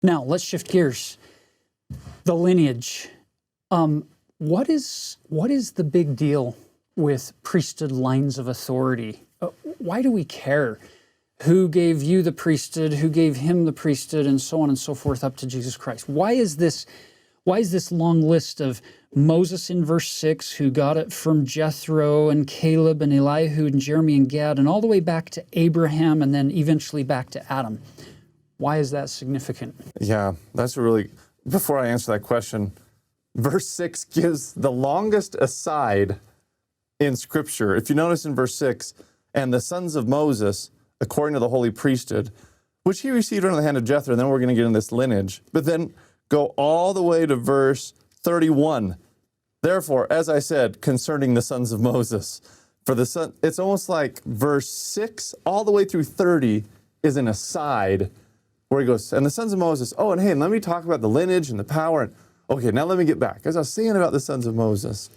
Now, let's shift gears. The lineage. What is the big deal with priesthood lines of authority? Why do we care? Who gave you the priesthood? Who gave him the priesthood? And so on and so forth up to Jesus Christ. Why is this long list of Moses in verse 6, who got it from Jethro and Caleb and Elihu and Jeremy and Gad, and all the way back to Abraham and then eventually back to Adam? Why is that significant? Yeah, that's before I answer that question, verse 6 gives the longest aside in Scripture. If you notice in verse 6, and the sons of Moses, according to the holy priesthood, which he received under the hand of Jethro, and then we're going to get in this lineage, but then go all the way to verse 31. Therefore, as I said, concerning the sons of Moses, for the son, it's almost like verse 6 all the way through 30 is an aside where he goes, and the sons of Moses, oh, and hey, and let me talk about the lineage and the power. And okay, now let me get back. As I was saying about the sons of Moses.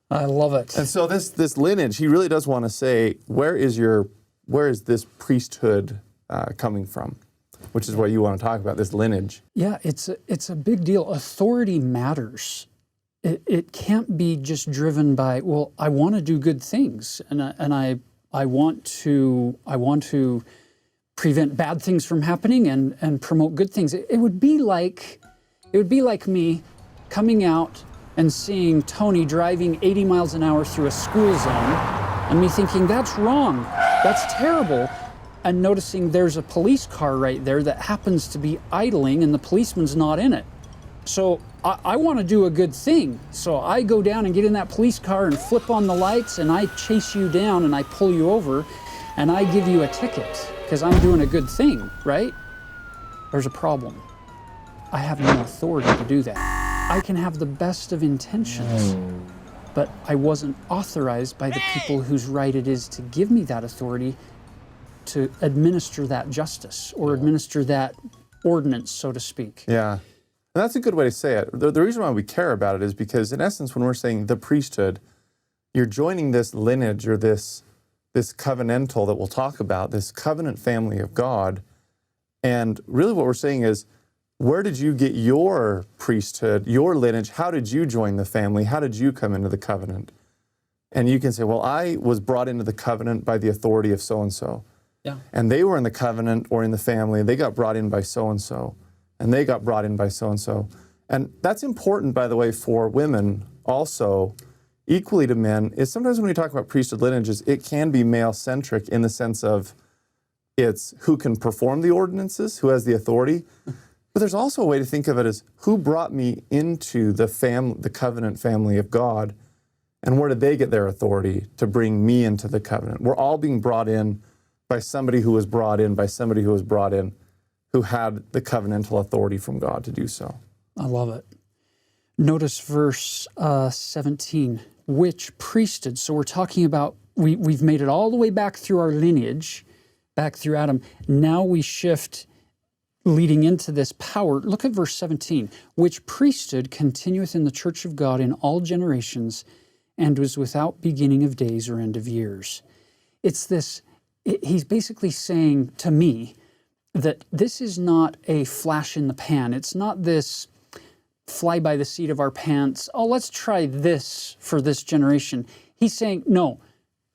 I love it. And so this lineage, he really does want to say, where is this priesthood coming from? Which is what you want to talk about, this lineage. Yeah, it's a big deal. Authority matters. It can't be just driven by, well, I want to do good things, and I want to prevent bad things from happening and promote good things. It would be like me coming out and seeing Tony driving 80 miles an hour through a school zone, and me thinking, that's wrong, that's terrible, and noticing there's a police car right there that happens to be idling and the policeman's not in it. So I want to do a good thing. So I go down and get in that police car and flip on the lights, and I chase you down and I pull you over and I give you a ticket because I'm doing a good thing, right? There's a problem. I have no authority to do that. I can have the best of intentions, but I wasn't authorized by the people whose right it is to give me that authority to administer that justice or administer that ordinance, so to speak. Yeah, and that's a good way to say it. The reason why we care about it is because, in essence, when we're saying the priesthood, you're joining this lineage or this covenantal that we'll talk about, this covenant family of God. And really what we're saying is, where did you get your priesthood, your lineage? How did you join the family? How did you come into the covenant? And you can say, well, I was brought into the covenant by the authority of so-and-so. Yeah. And they were in the covenant or in the family, and they got brought in by so-and-so. And they got brought in by so-and-so. And that's important, by the way, for women also, equally to men, is sometimes when we talk about priesthood lineages, it can be male-centric in the sense of it's who can perform the ordinances, who has the authority. But there's also a way to think of it as who brought me into the covenant family of God, and where did they get their authority to bring me into the covenant? We're all being brought in by somebody who was brought in, by somebody who was brought in, who had the covenantal authority from God to do so. I love it. Notice verse 17, which priesthood. So we're talking about, we've made it all the way back through our lineage, back through Adam. Now we shift leading into this power. Look at verse 17, which priesthood continueth in the church of God in all generations and was without beginning of days or end of years. It's this, he's basically saying to me that this is not a flash in the pan. It's not this fly by the seat of our pants, oh, let's try this for this generation. He's saying, no,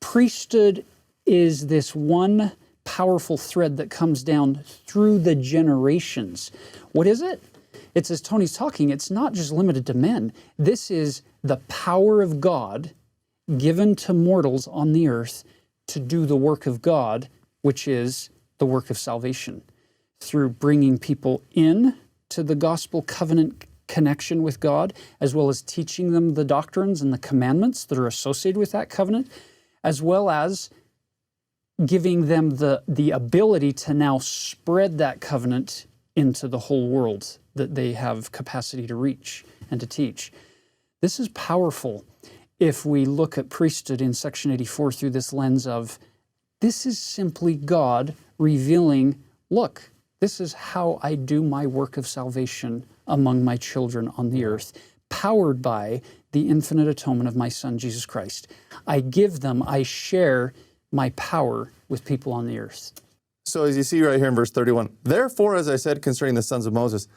priesthood is this one powerful thread that comes down through the generations. What is it? It's, as Tony's talking, it's not just limited to men. This is the power of God given to mortals on the earth to do the work of God, which is the work of salvation, through bringing people in to the gospel covenant connection with God, as well as teaching them the doctrines and the commandments that are associated with that covenant, as well as giving them the ability to now spread that covenant into the whole world that they have capacity to reach and to teach. This is powerful if we look at priesthood in section 84 through this lens of, this is simply God revealing, look, this is how I do my work of salvation among my children on the earth, powered by the infinite atonement of my Son, Jesus Christ. I give them, I share my power with people on the earth. So as you see right here in verse 31, therefore, as I said concerning the sons of Moses,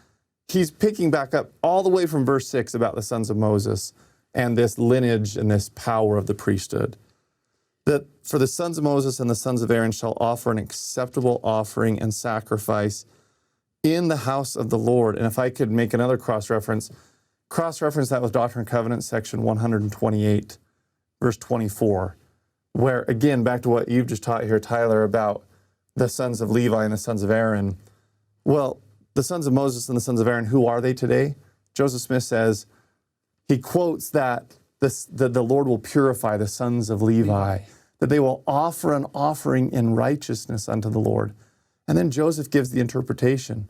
he's picking back up all the way from verse 6 about the sons of Moses and this lineage and this power of the priesthood. That for the sons of Moses and the sons of Aaron shall offer an acceptable offering and sacrifice in the house of the Lord. And if I could make another cross-reference that with Doctrine and Covenants, section 128, verse 24, where, again, back to what you've just taught here, Tyler, about the sons of Levi and the sons of Aaron. Well, the sons of Moses and the sons of Aaron, who are they today? Joseph Smith says, he quotes that the Lord will purify the sons of Levi, that they will offer an offering in righteousness unto the Lord. And then Joseph gives the interpretation.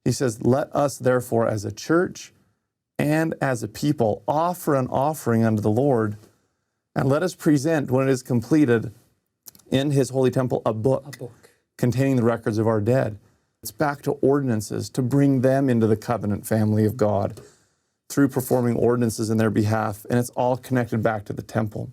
He says, let us therefore as a church and as a people offer an offering unto the Lord, and let us present, when it is completed, in his holy temple a book containing the records of our dead. It's back to ordinances, to bring them into the covenant family of God through performing ordinances in their behalf, and it's all connected back to the temple.